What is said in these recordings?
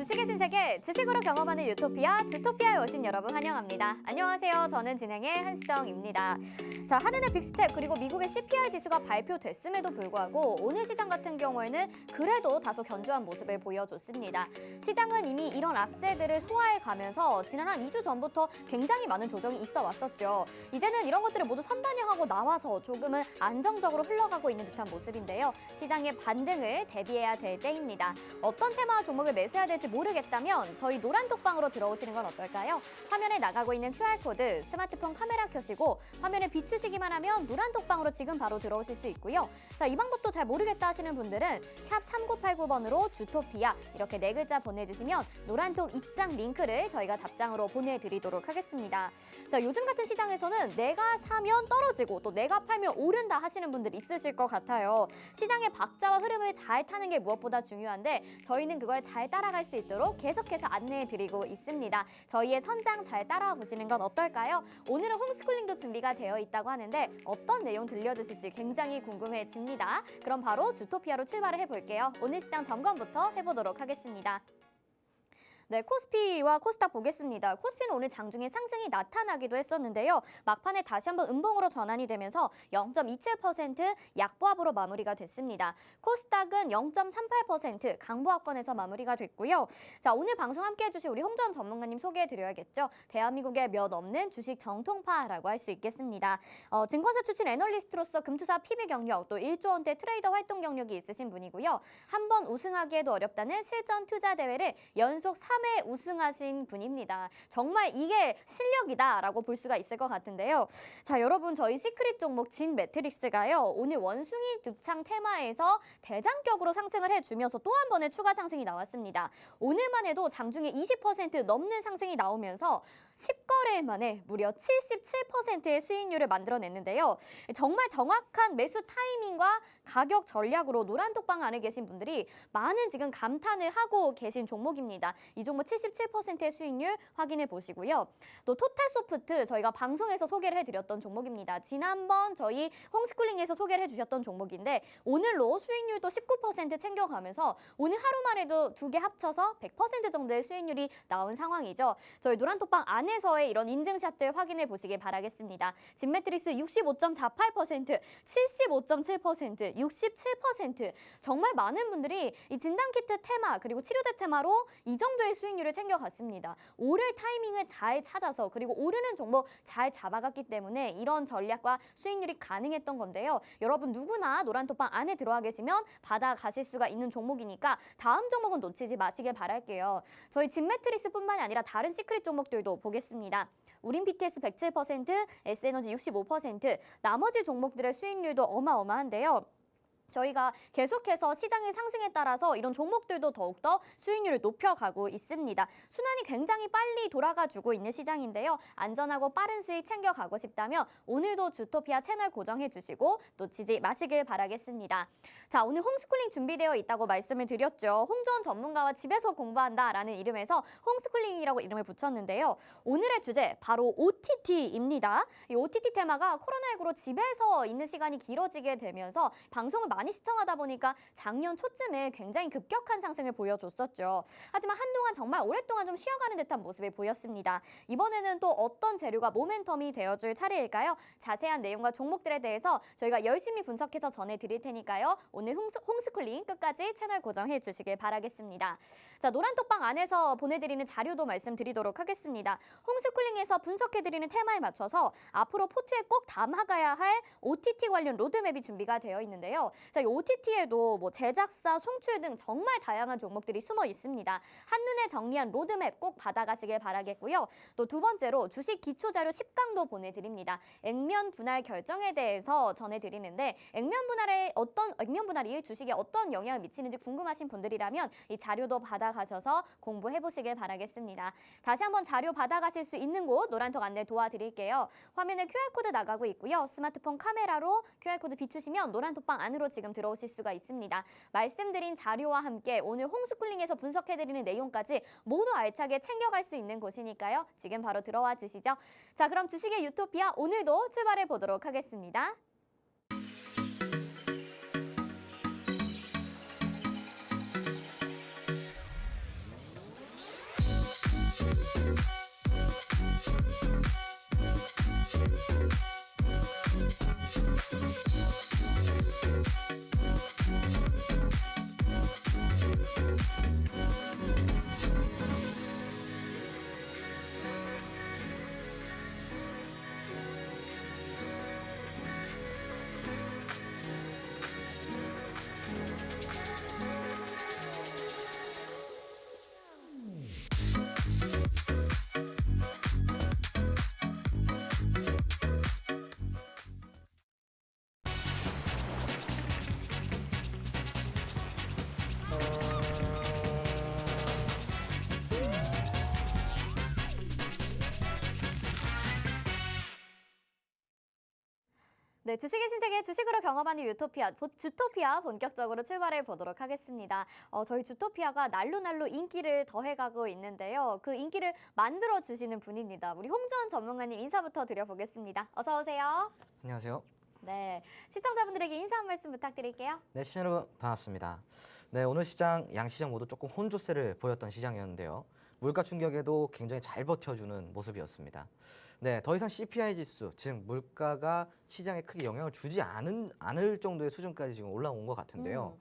주식의 신세계, 주식으로 경험하는 유토피아, 주토피아에 오신 여러분 환영합니다. 안녕하세요. 저는 진행의 한수정입니다. 자, 한은의 빅스텝 그리고 미국의 CPI 지수가 발표됐음에도 불구하고 오늘 시장 같은 경우에는 그래도 다소 견조한 모습을 보여줬습니다. 시장은 이미 이런 악재들을 소화해 가면서 지난 한 2주 전부터 굉장히 많은 조정이 있어 왔었죠. 이제는 이런 것들을 모두 선반영하고 나와서 조금은 안정적으로 흘러가고 있는 듯한 모습인데요. 시장의 반등을 대비해야 될 때입니다. 어떤 테마와 종목을 매수해야 될지 모르겠다면 저희 노란톡방으로 들어오시는 건 어떨까요? 화면에 나가고 있는 QR코드 스마트폰 카메라 켜시고 화면에 비추시기만 하면 노란톡방으로 지금 바로 들어오실 수 있고요. 자, 이 방법도 잘 모르겠다 하시는 분들은 샵 3989번으로 주토피아 이렇게 네 글자 보내주시면 노란톡 입장 링크를 저희가 답장으로 보내드리도록 하겠습니다. 자, 요즘 같은 시장에서는 내가 사면 떨어지고 또 내가 팔면 오른다 하시는 분들 있으실 것 같아요. 시장의 박자와 흐름을 잘 타는 게 무엇보다 중요한데 저희는 그걸 잘 따라갈 수 있도록 계속해서 안내해드리고 있습니다. 저희의 선장 잘 따라와 보시는 건 어떨까요? 오늘은 홈스쿨링도 준비가 되어 있다고 하는데 어떤 내용 들려주실지 굉장히 궁금해집니다. 그럼 바로 주토피아로 출발을 해볼게요. 오늘 시장 점검부터 해보도록 하겠습니다. 네, 코스피와 코스닥 보겠습니다. 코스피는 오늘 장중에 상승이 나타나기도 했었는데요. 막판에 다시 한번 음봉으로 전환이 되면서 0.27% 약보합으로 마무리가 됐습니다. 코스닥은 0.38% 강보합권에서 마무리가 됐고요. 자, 오늘 방송 함께 해주실 우리 홍전 전문가님 소개해드려야겠죠. 대한민국의 몇 없는 주식 정통파라고 할 수 있겠습니다. 증권사 출신 애널리스트로서 금투사 PB 경력 또 1조 원대 트레이더 활동 경력이 있으신 분이고요. 한 번 우승하기에도 어렵다는 실전 투자 대회를 연속 3회 우승하신 분입니다. 정말 이게 실력이다라고 볼 수가 있을 것 같은데요. 자, 여러분 저희 시크릿 종목 진 매트릭스가요. 오늘 원숭이 득창 테마에서 대장격으로 상승을 해주면서 또 한 번의 추가 상승이 나왔습니다. 오늘만 해도 장중에 20% 넘는 상승이 나오면서 10거래일 만에 무려 77%의 수익률을 만들어냈는데요. 정말 정확한 매수 타이밍과 가격 전략으로 노란톡방 안에 계신 분들이 많은 지금 감탄을 하고 계신 종목입니다. 이 종목 77%의 수익률 확인해 보시고요. 또 토탈소프트 저희가 방송에서 소개를 해드렸던 종목입니다. 지난번 저희 홈스쿨링에서 소개를 해주셨던 종목인데 오늘로 수익률도 19% 챙겨가면서 오늘 하루만 해도 두 개 합쳐서 100% 정도의 수익률이 나온 상황이죠. 저희 노란톡방 안에서의 이런 인증샷들 확인해 보시길 바라겠습니다. 진매트릭스 65.48%, 75.7%, 67% 정말 많은 분들이 이 진단키트 테마 그리고 치료대 테마로 이 정도의 수익률을 챙겨갔습니다. 오를 타이밍을 잘 찾아서 그리고 오르는 종목 잘 잡아갔기 때문에 이런 전략과 수익률이 가능했던 건데요. 여러분 누구나 노란톡방 안에 들어와 계시면 받아가실 수가 있는 종목이니까 다음 종목은 놓치지 마시길 바랄게요. 저희 진매트릭스뿐만이 아니라 다른 시크릿 종목들도 보겠습니다. 우린 BTS 107%, S에너지 65%, 나머지 종목들의 수익률도 어마어마한데요. 저희가 계속해서 시장의 상승에 따라서 이런 종목들도 더욱더 수익률을 높여가고 있습니다. 순환이 굉장히 빨리 돌아가주고 있는 시장인데요. 안전하고 빠른 수익 챙겨가고 싶다면 오늘도 주토피아 채널 고정해 주시고 놓치지 마시길 바라겠습니다. 자, 오늘 홈스쿨링 준비되어 있다고 말씀을 드렸죠. 홍조원 전문가와 집에서 공부한다라는 이름에서 홈스쿨링이라고 이름을 붙였는데요. 오늘의 주제 바로 OTT입니다. 이 OTT 테마가 코로나19로 집에서 있는 시간이 길어지게 되면서 방송을 많이 시청하다 보니까 작년 초쯤에 굉장히 급격한 상승을 보여줬었죠. 하지만 한동안 정말 오랫동안 좀 쉬어가는 듯한 모습을 보였습니다. 이번에는 또 어떤 재료가 모멘텀이 되어줄 차례일까요? 자세한 내용과 종목들에 대해서 저희가 열심히 분석해서 전해드릴 테니까요. 오늘 홈스쿨링 끝까지 채널 고정해 주시길 바라겠습니다. 자, 노란톡방 안에서 보내드리는 자료도 말씀드리도록 하겠습니다. 홈스쿨링에서 분석해드리는 테마에 맞춰서 앞으로 포트에 꼭 담아가야 할 OTT 관련 로드맵이 준비가 되어 있는데요. 자, 이 OTT에도 뭐 제작사, 송출 등 정말 다양한 종목들이 숨어 있습니다. 한눈에 정리한 로드맵 꼭 받아가시길 바라겠고요. 또 두 번째로 주식 기초자료 10강도 보내드립니다. 액면 분할 결정에 대해서 전해드리는데 액면 분할이 주식에 어떤 영향을 미치는지 궁금하신 분들이라면 이 자료도 받아가셔서 공부해보시길 바라겠습니다. 다시 한번 자료 받아가실 수 있는 곳 노란톡 안내 도와드릴게요. 화면에 QR코드 나가고 있고요. 스마트폰 카메라로 QR코드 비추시면 노란톡방 안으로 지금 들어오실 수가 있습니다. 말씀드린 자료와 함께 오늘 홈스쿨링에서 분석해드리는 내용까지 모두 알차게 챙겨갈 수 있는 곳이니까요. 지금 바로 들어와 주시죠. 자, 그럼 주식의 유토피아 오늘도 출발해 보도록 하겠습니다. 네, 주식의 신세계 주식으로 경험하는 유토피아, 주토피아 본격적으로 출발해 보도록 하겠습니다. 저희 주토피아가 날로 인기를 더해가고 있는데요. 그 인기를 만들어 주시는 분입니다. 우리 홍주원 전문가님 인사부터 드려보겠습니다. 어서 오세요. 안녕하세요. 네, 시청자분들에게 인사 한 말씀 부탁드릴게요. 네, 시청 여러분 반갑습니다. 네, 오늘 시장 양시장 모두 조금 혼조세를 보였던 시장이었는데요. 물가 충격에도 굉장히 잘 버텨주는 모습이었습니다. 네, 더 이상 CPI 지수, 즉 물가가 시장에 크게 영향을 주지 않을 정도의 수준까지 지금 올라온 것 같은데요.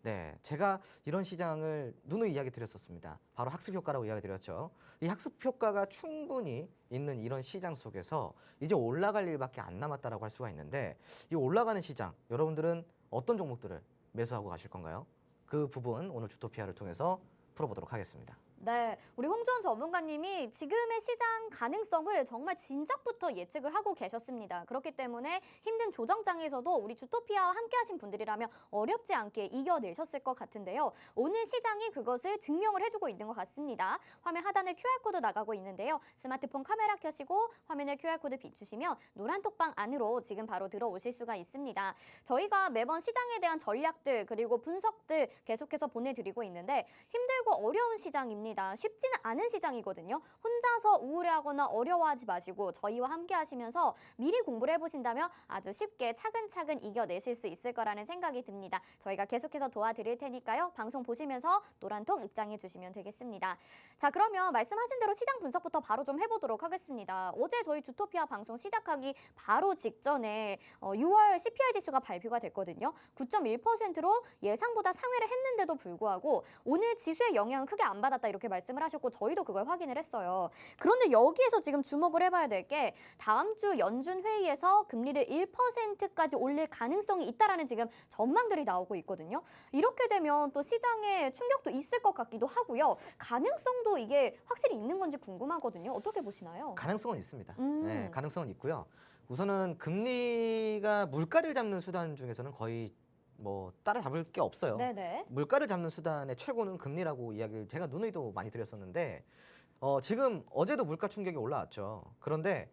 네, 제가 이런 시장을 누누이 이야기 드렸었습니다. 바로 학습 효과라고 이야기 드렸죠. 이 학습 효과가 충분히 있는 이런 시장 속에서 이제 올라갈 일밖에 안 남았다라고 할 수가 있는데, 이 올라가는 시장, 여러분들은 어떤 종목들을 매수하고 가실 건가요? 그 부분 오늘 주토피아를 통해서 풀어보도록 하겠습니다. 네, 우리 홍주원 전문가님이 지금의 시장 가능성을 정말 진작부터 예측을 하고 계셨습니다. 그렇기 때문에 힘든 조정장에서도 우리 주토피아와 함께하신 분들이라면 어렵지 않게 이겨내셨을 것 같은데요. 오늘 시장이 그것을 증명을 해주고 있는 것 같습니다. 화면 하단에 QR코드 나가고 있는데요. 스마트폰 카메라 켜시고 화면에 QR코드 비추시면 노란 톡방 안으로 지금 바로 들어오실 수가 있습니다. 저희가 매번 시장에 대한 전략들 그리고 분석들 계속해서 보내드리고 있는데 힘들고 어려운 시장입니다. 쉽지는 않은 시장이거든요. 혼자서 우울해하거나 어려워하지 마시고 저희와 함께 하시면서 미리 공부를 해보신다면 아주 쉽게 차근차근 이겨내실 수 있을 거라는 생각이 듭니다. 저희가 계속해서 도와드릴 테니까요. 방송 보시면서 노란통 입장해 주시면 되겠습니다. 자, 그러면 말씀하신 대로 시장 분석부터 바로 좀 해보도록 하겠습니다. 어제 저희 주토피아 방송 시작하기 바로 직전에 6월 CPI 지수가 발표가 됐거든요. 9.1%로 예상보다 상회를 했는데도 불구하고 오늘 지수의 영향은 크게 안 받았다 이렇게 말씀을 하셨고 저희도 그걸 확인을 했어요. 그런데 여기에서 지금 주목을 해봐야 될 게 다음 주 연준 회의에서 금리를 1%까지 올릴 가능성이 있다라는 지금 전망들이 나오고 있거든요. 이렇게 되면 또 시장에 충격도 있을 것 같기도 하고요. 가능성도 이게 확실히 있는 건지 궁금하거든요. 어떻게 보시나요? 가능성은 있습니다. 네, 가능성은 있고요. 우선은 금리가 물가를 잡는 수단 중에서는 거의 뭐 따라잡을 게 없어요. 네네. 물가를 잡는 수단의 최고는 금리라고 이야기를 제가 누누이도 많이 드렸었는데 지금 어제도 물가 충격이 올라왔죠. 그런데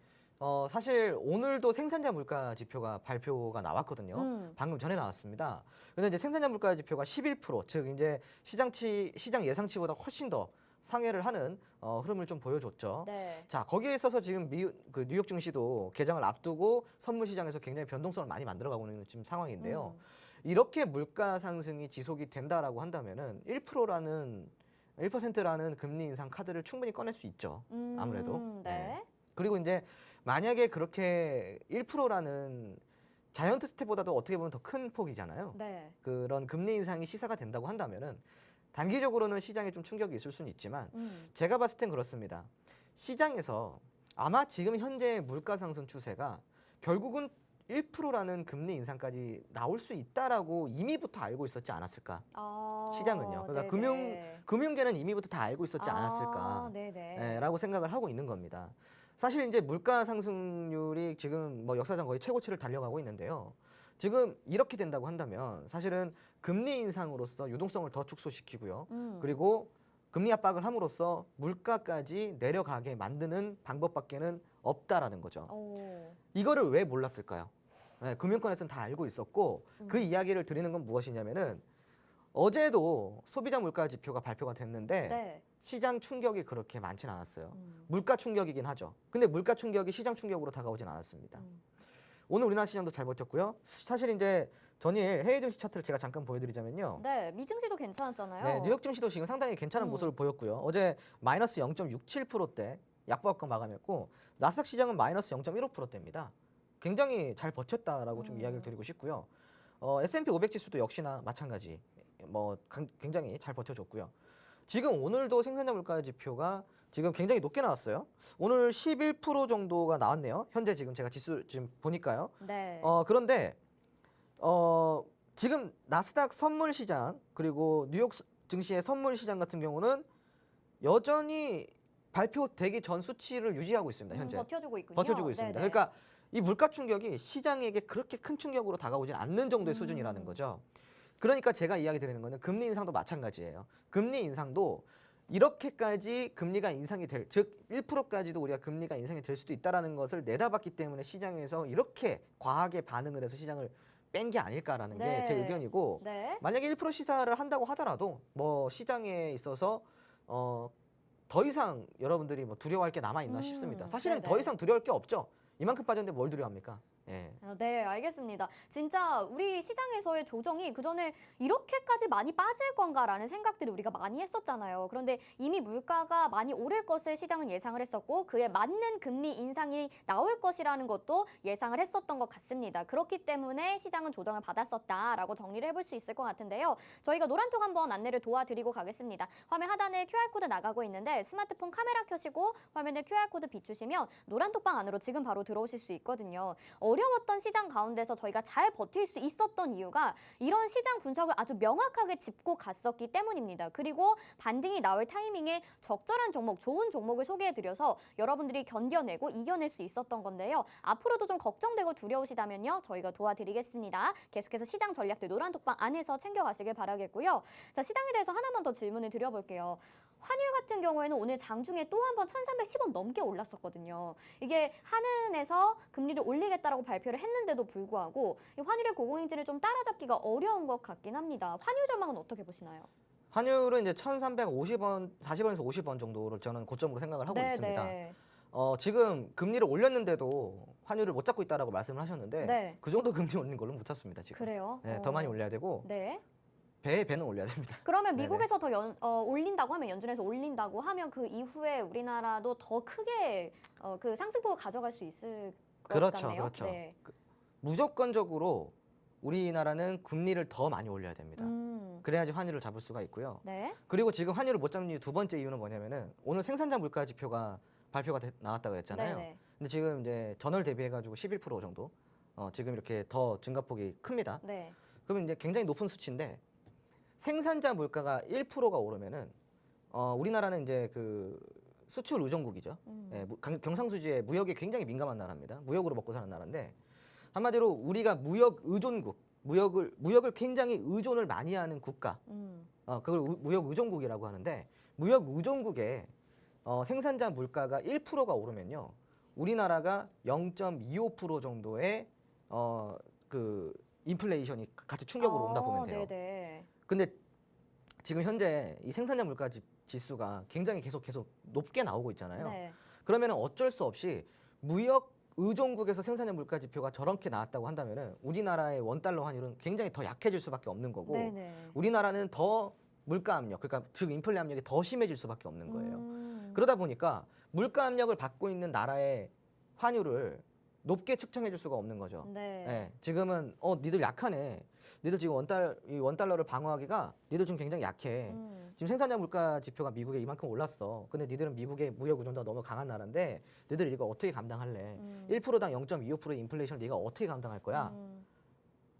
사실 오늘도 생산자 물가 지표가 발표가 나왔거든요. 방금 전에 나왔습니다. 근데 이제 생산자 물가 지표가 11%, 즉 이제 시장 예상치보다 훨씬 더 상회를 하는 흐름을 좀 보여줬죠. 네. 자, 거기에 있어서 지금 그 뉴욕 증시도 개장을 앞두고 선물 시장에서 굉장히 변동성을 많이 만들어가고 있는 지금 상황인데요. 이렇게 물가 상승이 지속이 된다라고 한다면은 1%라는 금리 인상 카드를 충분히 꺼낼 수 있죠. 아무래도. 네. 그리고 이제 만약에 그렇게 1%라는 자이언트 스텝보다도 어떻게 보면 더 큰 폭이잖아요. 네. 그런 금리 인상이 시사가 된다고 한다면은 단기적으로는 시장에 좀 충격이 있을 수는 있지만 제가 봤을 땐 그렇습니다. 시장에서 아마 지금 현재 물가 상승 추세가 결국은 1%라는 금리 인상까지 나올 수 있다라고 이미부터 알고 있었지 않았을까? 시장은요. 그러니까 금융계는 이미부터 다 알고 있었지 않았을까? 라고 생각을 하고 있는 겁니다. 사실 이제 물가 상승률이 지금 뭐 역사상 거의 최고치를 달려가고 있는데요. 지금 이렇게 된다고 한다면 사실은 금리 인상으로서 유동성을 더 축소시키고요. 그리고 금리 압박을 함으로써 물가까지 내려가게 만드는 방법밖에는 없다라는 거죠. 이거를 왜 몰랐을까요? 네, 금융권에서는 다 알고 있었고 그 이야기를 드리는 건 무엇이냐면은 어제도 소비자 물가 지표가 발표가 됐는데 네. 시장 충격이 그렇게 많진 않았어요. 물가 충격이긴 하죠. 근데 물가 충격이 시장 충격으로 다가오진 않았습니다. 오늘 우리나라 시장도 잘 버텼고요. 사실 이제 전일 해외 증시 차트를 제가 잠깐 보여드리자면요. 네, 미 증시도 괜찮았잖아요. 네, 뉴욕 증시도 지금 상당히 괜찮은 모습을 보였고요. 어제 마이너스 0.67%대 약보합권 마감했고 나스닥 시장은 마이너스 0.15%대입니다. 굉장히 잘 버텼다라고 좀 이야기를 드리고 싶고요. S&P 500 지수도 역시나 마찬가지. 뭐 굉장히 잘 버텨줬고요. 지금 오늘도 생산자 물가 지표가 지금 굉장히 높게 나왔어요. 오늘 11% 정도가 나왔네요. 현재 지금 제가 지수 지금 보니까요. 네. 그런데 지금 나스닥 선물 시장 그리고 뉴욕 증시의 선물 시장 같은 경우는 여전히 발표되기 전 수치를 유지하고 있습니다. 현재 버텨주고 있군요. 버텨주고 있습니다. 네네. 그러니까 이 물가 충격이 시장에게 그렇게 큰 충격으로 다가오진 않는 정도의 수준이라는 거죠. 그러니까 제가 이야기 드리는 거는 금리 인상도 마찬가지예요. 금리 인상도 이렇게까지 금리가 인상이 될, 즉 1%까지도 우리가 금리가 인상이 될 수도 있다라는 것을 내다봤기 때문에 시장에서 이렇게 과하게 반응을 해서 시장을 뺀 게 아닐까라는 네. 게 제 의견이고 네. 만약에 1% 시사를 한다고 하더라도 뭐 시장에 있어서 더 이상 여러분들이 뭐 두려워할 게 남아 있나 싶습니다. 사실은 네네. 더 이상 두려울 게 없죠. 이만큼 빠졌는데 뭘 두려워합니까? 예. 네, 알겠습니다. 진짜 우리 시장에서의 조정이 그전에 이렇게까지 많이 빠질 건가라는 생각들을 우리가 많이 했었잖아요. 그런데 이미 물가가 많이 오를 것을 시장은 예상을 했었고 그에 맞는 금리 인상이 나올 것이라는 것도 예상을 했었던 것 같습니다. 그렇기 때문에 시장은 조정을 받았었다라고 정리를 해볼 수 있을 것 같은데요. 저희가 노란톡 한번 안내를 도와드리고 가겠습니다. 화면 하단에 QR코드 나가고 있는데 스마트폰 카메라 켜시고 화면에 QR코드 비추시면 노란톡방 안으로 지금 바로 들어오실 수 있거든요. 어려웠던 시장 가운데서 저희가 잘 버틸 수 있었던 이유가 이런 시장 분석을 아주 명확하게 짚고 갔었기 때문입니다. 그리고 반등이 나올 타이밍에 적절한 종목, 좋은 종목을 소개해드려서 여러분들이 견뎌내고 이겨낼 수 있었던 건데요. 앞으로도 좀 걱정되고 두려우시다면요. 저희가 도와드리겠습니다. 계속해서 시장 전략들 노란톡방 안에서 챙겨가시길 바라겠고요. 자, 시장에 대해서 하나만 더 질문을 드려볼게요. 환율 같은 경우에는 오늘 장중에 또 한 번 1,310원 넘게 올랐었거든요. 이게 한은에서 금리를 올리겠다라고 발표를 했는데도 불구하고 이 환율의 고공행진을 좀 따라잡기가 어려운 것 같긴 합니다. 환율 전망은 어떻게 보시나요? 환율은 이제 1,350원, 40원에서 50원 정도를 저는 고점으로 생각을 하고 있습니다. 네. 지금 금리를 올렸는데도 환율을 못 잡고 있다라고 말씀을 하셨는데 네. 그 정도 금리 올린 걸로 못 잡습니다, 지금. 그래요? 네, 더 많이 올려야 되고 네. 배는 올려야 됩니다. 그러면 네네. 미국에서 더 올린다고 하면 연준에서 올린다고 하면 그 이후에 우리나라도 더 크게 그 상승폭을 가져갈 수 있을 것 그렇죠, 같네요. 그렇죠. 네. 무조건적으로 우리나라는 금리를 더 많이 올려야 됩니다. 그래야지 환율을 잡을 수가 있고요. 네. 그리고 지금 환율을 못 잡는 이유 두 번째 이유는 뭐냐면은 오늘 생산자 물가 지표가 발표가 나왔다고 그랬잖아요. 네네. 근데 지금 이제 전월 대비해가지고 11% 정도 지금 이렇게 더 증가폭이 큽니다. 네. 그러면 이제 굉장히 높은 수치인데 생산자 물가가 1%가 오르면은 우리나라는 이제 그 수출 의존국이죠. 예, 경상수지에 무역에 굉장히 민감한 나라입니다. 무역으로 먹고 사는 나라인데 한마디로 우리가 무역 의존국, 무역을 굉장히 의존을 많이 하는 국가. 그걸 무역 의존국이라고 하는데 무역 의존국에 생산자 물가가 1%가 오르면요. 우리나라가 0.25% 정도의 그 인플레이션이 같이 충격으로 온다 보면 돼요. 네네. 근데 지금 현재 이 생산자 물가 지수가 굉장히 계속 높게 나오고 있잖아요. 네. 그러면 어쩔 수 없이 무역 의존국에서 생산자 물가 지표가 저렇게 나왔다고 한다면은 우리나라의 원달러 환율은 굉장히 더 약해질 수밖에 없는 거고 네네. 우리나라는 더 물가 압력, 그러니까 즉 인플레 압력이 더 심해질 수밖에 없는 거예요. 그러다 보니까 물가 압력을 받고 있는 나라의 환율을 높게 측정해 줄 수가 없는 거죠. 네. 예, 지금은 니들 약하네. 니들 지금 원달러를 방어하기가 니들 좀 굉장히 약해. 지금 생산자 물가 지표가 미국에 이만큼 올랐어. 근데 니들은 미국의 무역 의존도가 너무 강한 나라인데 니들 이거 어떻게 감당할래? 1%당 0.25%의 인플레이션을 네가 어떻게 감당할 거야?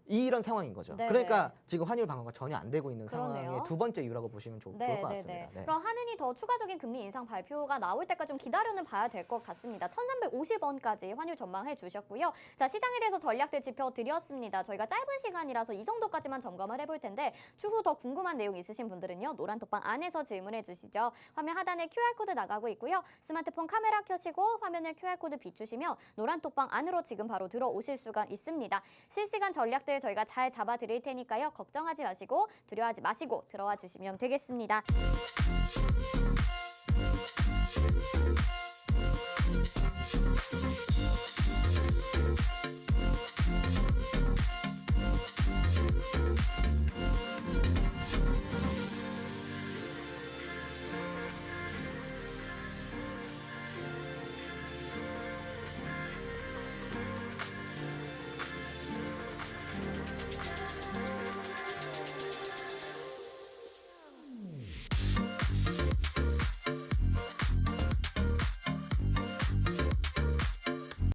이런 상황인 거죠. 네네. 그러니까 지금 환율 방어가 전혀 안 되고 있는 그러네요. 상황의 두 번째 이유라고 보시면 좋을 것 같습니다. 네. 그럼 한은이 더 추가적인 금리 인상 발표가 나올 때까지 좀 기다려는 봐야 될 것 같습니다. 1,350원까지 환율 전망해 주셨고요. 자, 시장에 대해서 전략들 짚어드렸습니다. 저희가 짧은 시간이라서 이 정도까지만 점검을 해볼 텐데 추후 더 궁금한 내용 있으신 분들은요. 노란톡방 안에서 질문해 주시죠. 화면 하단에 QR코드 나가고 있고요. 스마트폰 카메라 켜시고 화면에 QR코드 비추시면 노란톡방 안으로 지금 바로 들어오실 수가 있습니다. 실시간 전략들 저희가 잘 잡아드릴 테니까요. 걱정하지 마시고 두려워하지 마시고 들어와 주시면 되겠습니다.